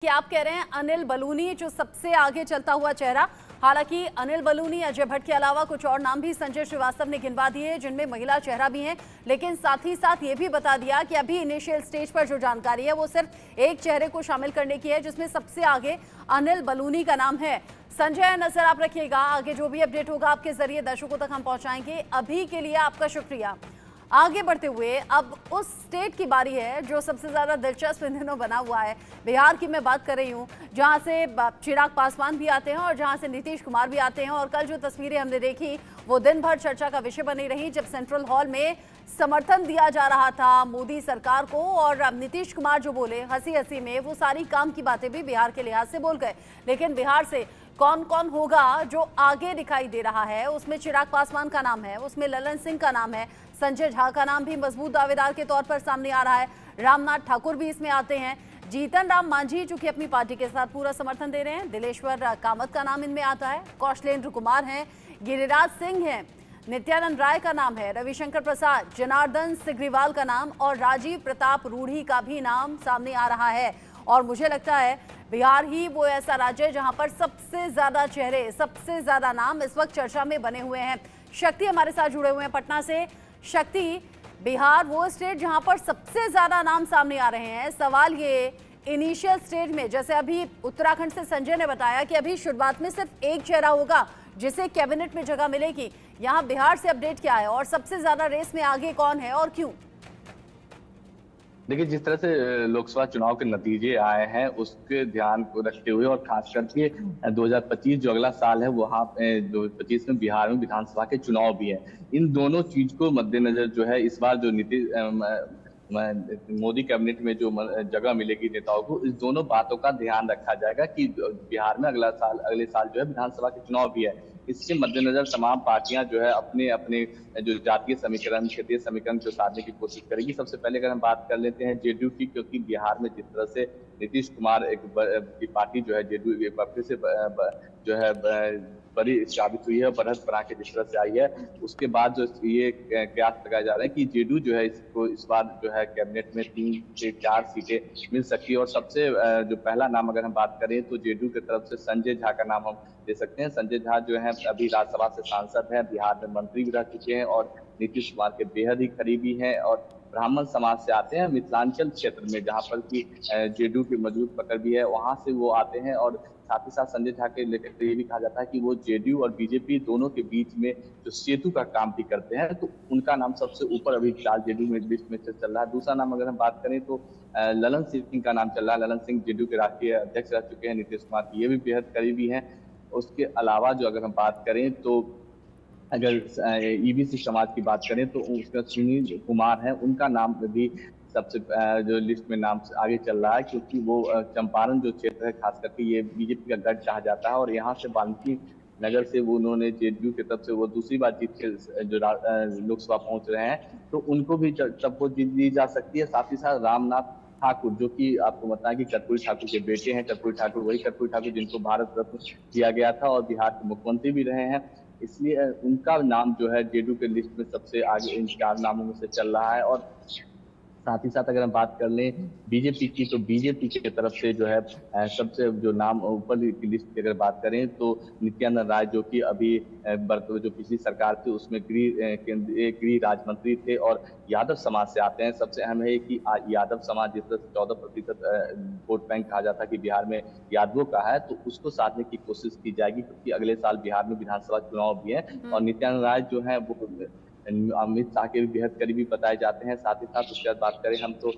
कि आप कह रहे हैं अनिल बलूनी जो सबसे आगे चलता हुआ चेहरा। हालांकि अनिल बलूनी, अजय भट्ट के अलावा कुछ और नाम भी संजय श्रीवास्तव ने गिनवा दिए जिनमें महिला चेहरा भी है, लेकिन साथ ही साथ ये भी बता दिया कि अभी इनिशियल स्टेज पर जो जानकारी है वो सिर्फ एक चेहरे को शामिल करने की है, जिसमें सबसे आगे अनिल बलूनी का नाम है। संजय, नजर आप रखिएगा, आगे जो भी अपडेट होगा आपके जरिए दर्शकों तक हम पहुंचाएंगे। अभी के लिए आपका शुक्रिया। आगे बढ़ते हुए अब उस स्टेट की बारी है जो सबसे ज्यादा दिलचस्प इन दिनों बना हुआ है। बिहार की मैं बात कर रही हूँ, जहां से चिराग पासवान भी आते हैं और जहां से नीतीश कुमार भी आते हैं। और कल जो तस्वीरें हमने देखी वो दिन भर चर्चा का विषय बनी रही, जब सेंट्रल हॉल में समर्थन दिया जा रहा था मोदी सरकार को और नीतीश कुमार जो बोले हंसी हंसी में, वो सारी काम की बातें भी बिहार के लिहाज से बोल गए। लेकिन बिहार से कौन कौन होगा जो आगे दिखाई दे रहा है, उसमें चिराग पासवान का नाम है, उसमें ललन सिंह का नाम है, संजय झा का नाम भी मजबूत दावेदार के तौर पर सामने आ रहा है, रामनाथ ठाकुर भी इसमें आते हैं, जीतन राम मांझी जो कि अपनी पार्टी के साथ पूरा समर्थन दे रहे हैं, दिलेश्वर कामत का नाम इनमें आता है, कौशलेंद्र कुमार हैं, गिरिराज सिंह हैं, नित्यानंद राय का नाम है, रविशंकर प्रसाद, जनार्दन सिग्रीवाल का नाम और राजीव प्रताप रूढ़ी का भी नाम सामने आ रहा है। और मुझे लगता है बिहार ही वो ऐसा राज्य है जहां पर सबसे ज्यादा चेहरे, सबसे ज्यादा नाम इस वक्त चर्चा में बने हुए हैं। शक्ति हमारे साथ जुड़े हुए हैं पटना से। शक्ति, बिहार वो स्टेट जहां पर सबसे ज्यादा नाम सामने आ रहे हैं। सवाल ये, इनिशियल स्टेज में जैसे अभी उत्तराखंड से संजय ने बताया कि अभी शुरुआत में सिर्फ एक चेहरा होगा जिसे कैबिनेट में जगह मिलेगी, यहाँ बिहार से अपडेट क्या है और सबसे ज्यादा रेस में आगे कौन है और क्यों? देखिए, जिस तरह से लोकसभा चुनाव के नतीजे आए हैं उसके ध्यान को रखते हुए और खास करके 2025 जो अगला साल है वहाँ 2025 में बिहार में विधानसभा के चुनाव भी है। इन दोनों चीज को मद्देनजर जो है इस बार जो मोदी कैबिनेट में जो जगह मिलेगी नेताओं को, इस दोनों बातों का ध्यान रखा जाएगा कि बिहार में अगले साल जो है विधानसभा के चुनाव भी है। इसके मद्देनजर तमाम पार्टियां जो है अपने अपने जो जातीय समीकरण, क्षेत्रीय समीकरण जो साधने की कोशिश करेगी। सबसे पहले अगर हम बात कर लेते हैं जेडीयू की, क्योंकि बिहार में जिस तरह से नीतीश कुमार एक पार्टी जो है जेडीयू एक बार फिर से जो है बड़ी साबित हुई है, बढ़त बना के जिस तरह से आई है, उसके बाद जो ये कयास लगाए जा रहे हैं कि जेडीयू जो है इसको इस बार जो है कैबिनेट में 3 से 4 सीटें मिल सकती है। और सबसे जो पहला नाम अगर हम बात करें तो जेडीयू की तरफ से संजय झा का नाम हम दे सकते हैं। संजय झा जो है अभी राज्यसभा से सांसद हैं, बिहार में मंत्री भी रह चुके हैं और नीतीश कुमार के बेहद ही करीबी हैं और ब्राह्मण समाज से आते हैं। मिथिलांचल क्षेत्र में जहाँ पर की जेडीयू की मजबूत पकड़ भी है वहां से वो आते हैं। और साथ ही साथ संजय झा के लेकर ये भी कहा जाता है कि वो जेडीयू और बीजेपी दोनों के बीच में जो सेतु का काम भी करते हैं, तो उनका नाम सबसे ऊपर अभी फिलहाल जेडीयू में लिस्ट में चल रहा है। दूसरा नाम अगर हम बात करें तो ललन सिंह का नाम चल रहा है। ललन सिंह जेडीयू के राष्ट्रीय अध्यक्ष रह चुके हैं नीतीश कुमार की, ये भी बेहद करीबी हैं। उसके अलावा जो अगर हम बात करें तो अगर ईबीसी समाज की बात करें तो उसका सुनील कुमार है, उनका नाम भी सबसे जो लिस्ट में नाम आगे चल रहा है, क्योंकि वो चंपारण जो क्षेत्र है खास करके ये बीजेपी का गढ़ कहा जाता है और यहाँ से वाल्मीकि नगर से वो उन्होंने जेडीयू की तरफ से वो दूसरी बार जीत के जो लोकसभा पहुंच रहे हैं, तो उनको भी सपोर्ट दी जा सकती है। साथ ही साथ रामनाथ ठाकुर, जो कि आपको बताएं कि कर्पूरी ठाकुर के बेटे हैं। कर्पूरी ठाकुर वही कर्पूरी ठाकुर जिनको भारत रत्न दिया गया था और बिहार के मुख्यमंत्री भी रहे हैं, इसलिए उनका नाम जो है जेडीयू के लिस्ट में सबसे आगे इन 4 नामों में से चल रहा है। और साथ ही साथ अगर हम बात कर लें बीजेपी की, तो बीजेपी की तरफ से जो है सबसे जो नाम ऊपर की लिस्ट की अगर बात करें तो नित्यानंद राय, जो कि अभी जो पिछली सरकार थी उसमें गृह राज्य मंत्री थे और यादव समाज से आते हैं। सबसे अहम है कि यादव समाज जिस तरह से 14% वोट बैंक कहा जाता है कि बिहार में यादवों का है, तो उसको साधने की कोशिश की जाएगी, क्योंकि अगले साल बिहार में विधानसभा चुनाव भी है। और नित्यानंद राय जो है वो अमित शाह के भी बेहद करीबी बताए जाते हैं। साथ ही साथ उसके बाद बात करें हम तो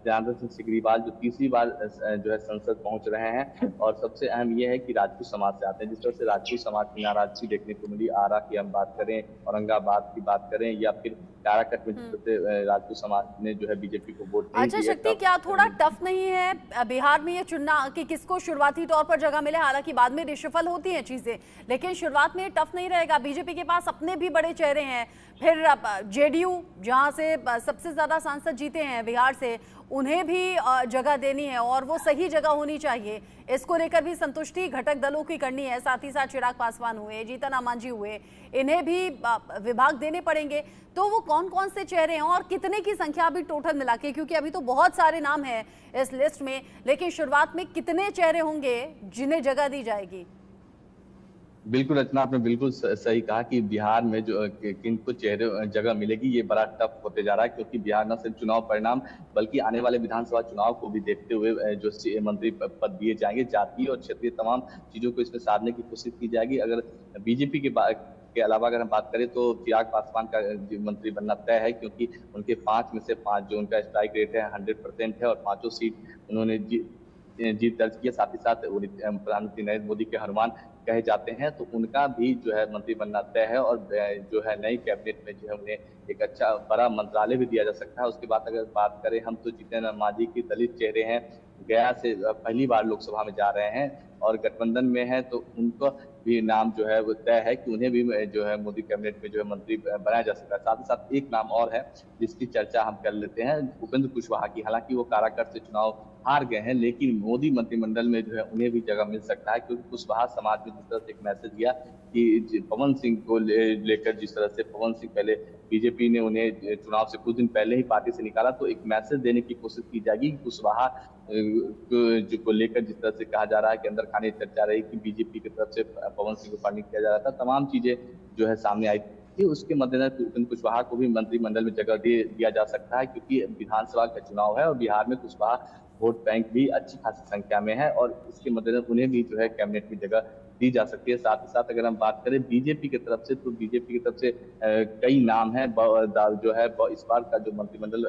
जनार्दन सिंह सिग्रीवाल जो तीसरी बार जो है संसद पहुंच रहे हैं। और सबसे अहम यह है कि राजपूत समाज से आते हैं। जिस तरह से राजपूत समाज की नाराजगी देखने को मिली, आरा की हम बात करें, औरंगाबाद की बात करें या फिर काराकट में, जिस तरह से राजपूत समाज ने जो है बीजेपी को वोट दिया। अच्छा शक्ति, क्या थोड़ा टफ नहीं है बिहार में ये चुनना कि किसको शुरुआती तौर पर जगह मिले? हालांकि बाद में रिशफल होती हैं चीजें, लेकिन शुरुआत में टफ नहीं रहेगा? बीजेपी के पास अपने भी बड़े चेहरे हैं, फिर जेडीयू जहां से सबसे ज्यादा सांसद जीते हैं बिहार से, उन्हें भी जगह देनी है और वो सही जगह होनी चाहिए। इसको लेकर भी संतुष्टि घटक दलों की करनी है। साथ ही साथ चिराग पासवान हुए, जीतन आमांजी हुए, इन्हें भी विभाग देने पड़ेंगे। तो वो कौन कौन से चेहरे हैं और कितने की संख्या अभी टोटल मिला के, क्योंकि अभी तो बहुत सारे नाम हैं इस लिस्ट में, लेकिन शुरुआत में कितने चेहरे होंगे जिन्हें जगह दी जाएगी? बिल्कुल रचना, आपने बिल्कुल सही कहा कि बिहार में जो किन को चेहरे जगह मिलेगी, ये बड़ा टफ होते जा रहा है, क्योंकि बिहार न सिर्फ चुनाव परिणाम बल्कि आने वाले विधानसभा चुनाव को भी देखते हुए जो मंत्री पद दिए जाएंगे, जातीय और क्षेत्रीय तमाम चीजों को इसमें साधने की कोशिश की जाएगी। अगर बीजेपी के अलावा अगर हम बात करें तो चिराग पासवान का मंत्री बनना तय है, क्योंकि उनके 5 में से 5 जो उनका स्ट्राइक रेट है 100% है और 5 सीट उन्होंने जीत दर्ज की है। साथ ही साथ प्रधानमंत्री नरेंद्र मोदी के हनुमान कहे जाते हैं, तो उनका भी जो है मंत्री बनना तय है और जो है नई कैबिनेट में जो है उन्हें एक अच्छा बड़ा मंत्रालय भी दिया जा सकता है। उसके बाद अगर बात करें हम, तो जीतन मांझी की दलित चेहरे हैं, गया से पहली बार लोकसभा में जा रहे हैं और गठबंधन में है, तो उनका भी नाम जो है वो तय है कि उन्हें भी जो है मोदी कैबिनेट में जो है मंत्री बनाया जा सकता है। साथ ही साथ एक नाम और है जिसकी चर्चा हम कर लेते हैं, उपेंद्र कुशवाहा की। हालांकि वो काराकाट से चुनाव हार गए हैं, लेकिन मोदी मंत्रिमंडल में जो है उन्हें भी जगह मिल सकता है, क्योंकि कुशवाहा समाज में जिस तरह से एक मैसेज दिया कि पवन सिंह को लेकर, जिस तरह से पवन सिंह पहले बीजेपी ने उन्हें चुनाव से कुछ दिन पहले ही पार्टी से निकाला, तो एक मैसेज देने की कोशिश की जाएगी। कुशवाहा को लेकर जिस तरह से कहा जा रहा है कि अंदर खाने चर्चा रही कि बीजेपी की तरफ से पवन सिंह को फंडिंग किया जा रहा था, तमाम चीजें जो है सामने आई थी। उसके मद्देनजर उपेंद्र कुशवाहा को भी मंत्रिमंडल में जगह दिया जा सकता है, क्योंकि विधानसभा का चुनाव है और बिहार में कुशवाहा वोट बैंक भी अच्छी खासी संख्या में है और इसके मद्देनजर उन्हें भी जो है कैबिनेट में जगह दी जा सकती है। साथ ही साथ अगर हम बात करें बीजेपी की तरफ से, तो बीजेपी की तरफ से कई नाम हैं। जो है इस बार का जो मंत्रिमंडल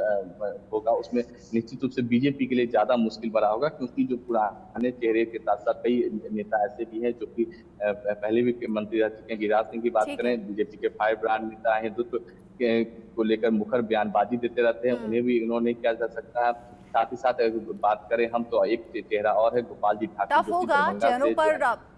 होगा उसमें निश्चित रूप से बीजेपी के लिए ज्यादा मुश्किल बड़ा होगा, क्योंकि जो पुराने चेहरे के साथ साथ कई नेता ऐसे भी हैं जो कि पहले भी मंत्री रह चुके हैं। गिरिराज सिंह की बात करें, बीजेपी के फायर ब्रांड नेता हैं, हिंदुत्व को लेकर मुखर बयानबाजी देते रहते हैं, उन्हें भी इन्होंने किया जा सकता है। साथ ही साथ बात करें हम, तो एक चेहरा और है गोपाल जी ठाकुर। टफ होगा चेहरों पर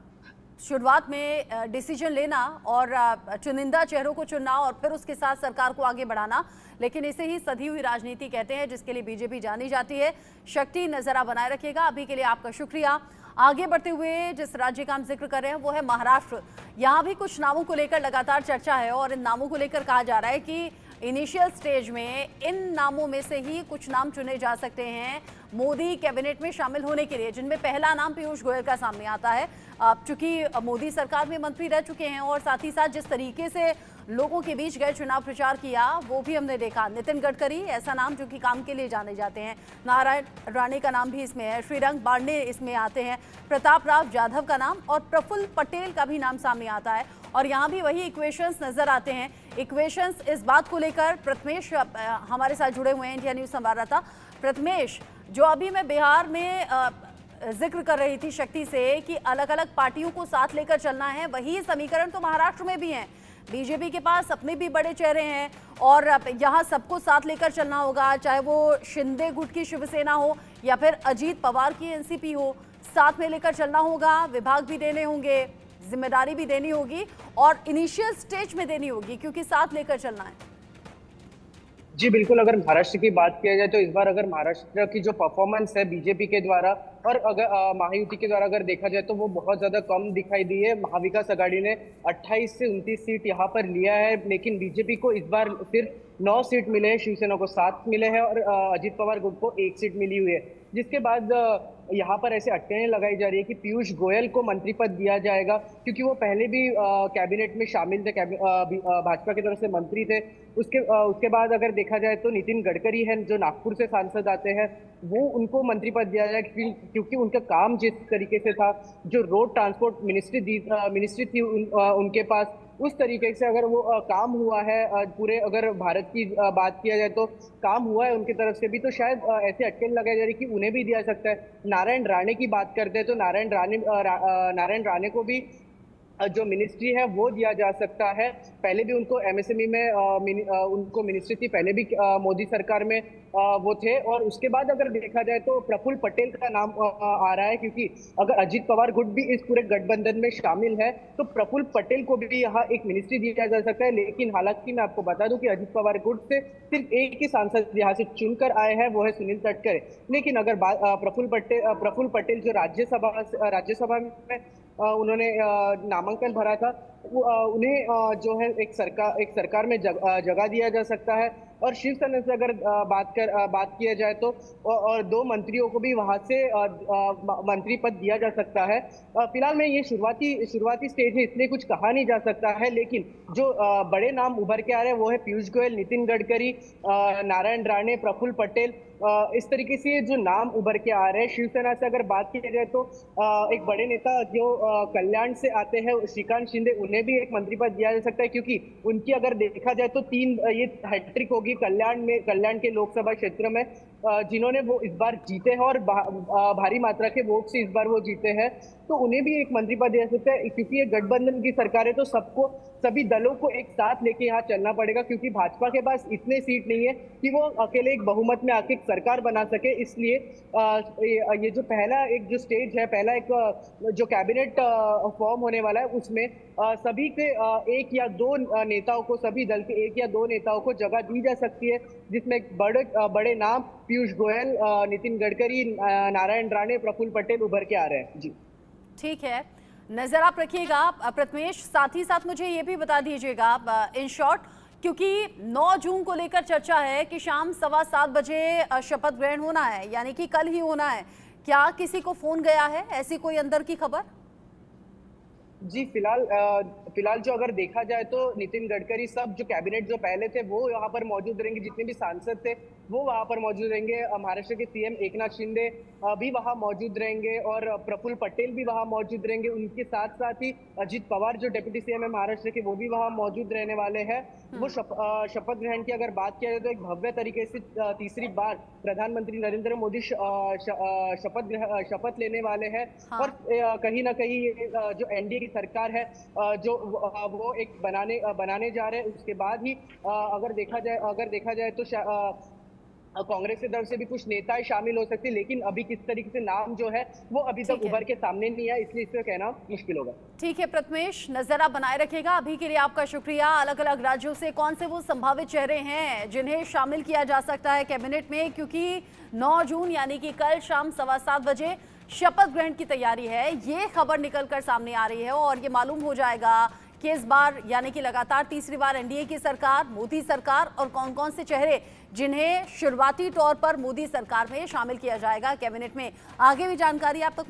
शुरुआत में डिसीजन लेना और चुनिंदा चेहरों को चुनना और फिर उसके साथ सरकार को आगे बढ़ाना, लेकिन इसे ही सधी हुई राजनीति कहते हैं, जिसके लिए बीजेपी जानी जाती है। शक्ति नजर बनाए रखिएगा। अभी के लिए आपका शुक्रिया। आगे बढ़ते हुए जिस राज्य का हम जिक्र कर रहे हैं वो है महाराष्ट्र। यहाँ भी कुछ नामों को लेकर लगातार चर्चा है और इन नामों को लेकर कहा जा रहा है कि इनिशियल स्टेज में इन नामों में से ही कुछ नाम चुने जा सकते हैं मोदी कैबिनेट में शामिल होने के लिए, जिनमें पहला नाम पीयूष गोयल का सामने आता है। चूंकि मोदी सरकार में मंत्री रह चुके हैं और साथ ही साथ जिस तरीके से लोगों के बीच गए चुनाव प्रचार किया वो भी हमने देखा। नितिन गडकरी ऐसा नाम जो कि काम के लिए जाने जाते हैं, नारायण राणे का नाम भी इसमें है, श्रीरंग बांडे इसमें आते हैं, प्रताप राव जाधव का नाम और प्रफुल्ल पटेल का भी नाम सामने आता है। और यहाँ भी वही इक्वेशंस नजर आते हैं। इक्वेशंस इस बात को लेकर प्रथमेश हमारे साथ जुड़े हुए हैं, इंडिया न्यूज संवाददाता प्रथमेश। जो अभी मैं बिहार में जिक्र कर रही थी शक्ति से कि अलग अलग पार्टियों को साथ लेकर चलना है, वही समीकरण तो महाराष्ट्र में भी है। बीजेपी के पास अपने भी बड़े चेहरे हैं और यहाँ सबको साथ लेकर चलना होगा, चाहे वो शिंदे गुट की शिवसेना हो या फिर अजीत पवार की एनसीपी हो, साथ में लेकर चलना होगा। विभाग भी देने होंगे, जिम्मेदारी भी देनी होगी और इनिशियल स्टेज में देनी होगी, क्योंकि साथ लेकर चलना है। जी बिल्कुल, अगर महाराष्ट्र की बात किया जाए तो इस बार अगर महाराष्ट्र की जो परफॉर्मेंस है बीजेपी के द्वारा और अगर महायुति के द्वारा अगर देखा जाए तो वो बहुत ज्यादा कम दिखाई दी है। महाविकास आघाड़ी ने 28 से 29 सीट यहाँ पर लिया है, लेकिन बीजेपी को इस बार सिर्फ 9 सीट मिले हैं, शिवसेना को 7 मिले हैं और अजीत पवार गुट को 1 सीट मिली हुई है। जिसके बाद यहाँ पर ऐसे अटकलें लगाई जा रही है कि पीयूष गोयल को मंत्री पद दिया जाएगा, क्योंकि वो पहले भी कैबिनेट में शामिल थे, भाजपा की तरफ से मंत्री थे। उसके बाद अगर देखा जाए तो नितिन गडकरी हैं जो नागपुर से सांसद आते हैं, वो उनको मंत्री पद दिया जाए, क्योंकि उनका काम जिस तरीके से था, जो रोड ट्रांसपोर्ट मिनिस्ट्री थी उनके पास, उस तरीके से अगर वो काम हुआ है पूरे, अगर भारत की बात किया जाए तो काम हुआ है उनकी तरफ से भी, तो शायद ऐसे अटकल लगाए जा रही कि उन्हें भी दिया सकता है। नारायण राणे की बात करते हैं तो नारायण राणे को भी जो मिनिस्ट्री है वो दिया जा सकता है। पहले भी उनको एमएसएमई में उनको मिनिस्ट्री थी, पहले भी मोदी सरकार में वो थे। और उसके बाद अगर देखा जाए तो प्रफुल्ल पटेल का नाम आ रहा है, क्योंकि अगर अजित पवार गुट भी इस पूरे गठबंधन में शामिल है तो प्रफुल्ल पटेल को भी यहाँ एक मिनिस्ट्री दिया जा सकता है। लेकिन हालांकि मैं आपको बता दूं कि अजित पवार गुट से सिर्फ एक ही सांसद यहाँ से चुनकर आए हैं, वो है सुनील तटकरे। लेकिन अगर प्रफुल्ल पटेल जो राज्यसभा में उन्होंने नामांकन भरा था, उन्हें जो है एक सरकार में जगह दिया जा सकता है। और शिवसेना से अगर बात किया जाए तो और 2 मंत्रियों को भी वहां से मंत्री पद दिया जा सकता है। फिलहाल में ये शुरुआती स्टेज है, इसलिए कुछ कहा नहीं जा सकता है। लेकिन जो बड़े नाम उभर के आ रहे हैं वो है पीयूष गोयल, नितिन गडकरी, नारायण राणे, प्रफुल्ल पटेल। इस तरीके से जो नाम उभर के आ रहे हैं। शिवसेना से अगर बात की जाए तो एक बड़े नेता जो कल्याण से आते हैं, श्रीकांत शिंदे, उन्हें भी एक मंत्री पद दिया जा सकता है, क्योंकि उनकी अगर देखा जाए तो 3 ये हैट्रिक होगी कल्याण के लोकसभा क्षेत्र में, जिन्होंने वो इस बार जीते हैं और भारी मात्रा के वोट से इस बार वो जीते हैं। तो उन्हें भी एक मंत्री पद दिया जा सकता है, क्योंकि ये गठबंधन की सरकार है तो सभी दलों को एक साथ लेके यहाँ चलना पड़ेगा, क्योंकि भाजपा के पास इतने सीट नहीं है कि वो अकेले एक बहुमत में आके सरकार बना सके। इसलिए ये जो पहला एक जो स्टेज है, पहला एक जो कैबिनेट फॉर्म होने वाला है, उसमें सभी के एक या दो नेताओं को, सभी दल के एक या दो नेताओं को जगह दी जा सकती है, जिसमें बड़े नाम पीयूष गोयल, नितिन गडकरी, नारायण राणे, प्रफुल्ल पटेल उभर के आ रहे हैं। जी ठीक है, नजर आप रखिएगा प्रथमेश। साथ ही साथ मुझे ये भी बता दीजिएगा इन शॉर्ट, क्योंकि 9 जून को लेकर चर्चा है कि शाम 7:15 बजे शपथ ग्रहण होना है, यानी कि कल ही होना है। क्या किसी को फोन गया है, ऐसी कोई अंदर की खबर? जी फिलहाल जो अगर देखा जाए तो नितिन गडकरी, सब जो कैबिनेट जो पहले थे वो यहाँ पर मौजूद रहेंगे, जितने भी सांसद थे वो वहाँ पर मौजूद रहेंगे। महाराष्ट्र के सीएम एकनाथ शिंदे भी वहाँ मौजूद रहेंगे और प्रफुल्ल पटेल भी वहाँ मौजूद रहेंगे। उनके साथ साथ ही अजित पवार जो डिप्टी सीएम है महाराष्ट्र के, वो भी वहाँ मौजूद रहने वाले हैं। वो शपथ ग्रहण की अगर बात किया जाए तो एक भव्य तरीके से तीसरी बार प्रधानमंत्री नरेंद्र मोदी शपथ लेने वाले हैं। हाँ। और कहीं ना कहीं जो एनडीए की सरकार है जो वो एक बनाने जा रहे हैं। उसके बाद ही अगर देखा जाए तो कांग्रेस की तरफ से भी कुछ नेताएं शामिल हो सकती है, लेकिन अभी किस तरीके से नाम जो है वो अभी तक उभर के सामने नहीं है, इसलिए इसको कहना मुश्किल होगा। ठीक है प्रथमेश, नजर आप बनाए रखिएगा। अभी के लिए आपका शुक्रिया। अलग अलग राज्यों से कौन से वो संभावित चेहरे हैं जिन्हें शामिल किया जा सकता है कैबिनेट में, क्योंकि 9 जून यानी कि कल शाम 7:15 बजे शपथ ग्रहण की तैयारी है, ये खबर निकलकर सामने आ रही है और ये मालूम हो जाएगा कि इस बार यानी कि लगातार तीसरी बार एनडीए की सरकार, मोदी सरकार, और कौन कौन से चेहरे जिन्हें शुरुआती तौर पर मोदी सरकार में शामिल किया जाएगा कैबिनेट में। आगे भी जानकारी आप तक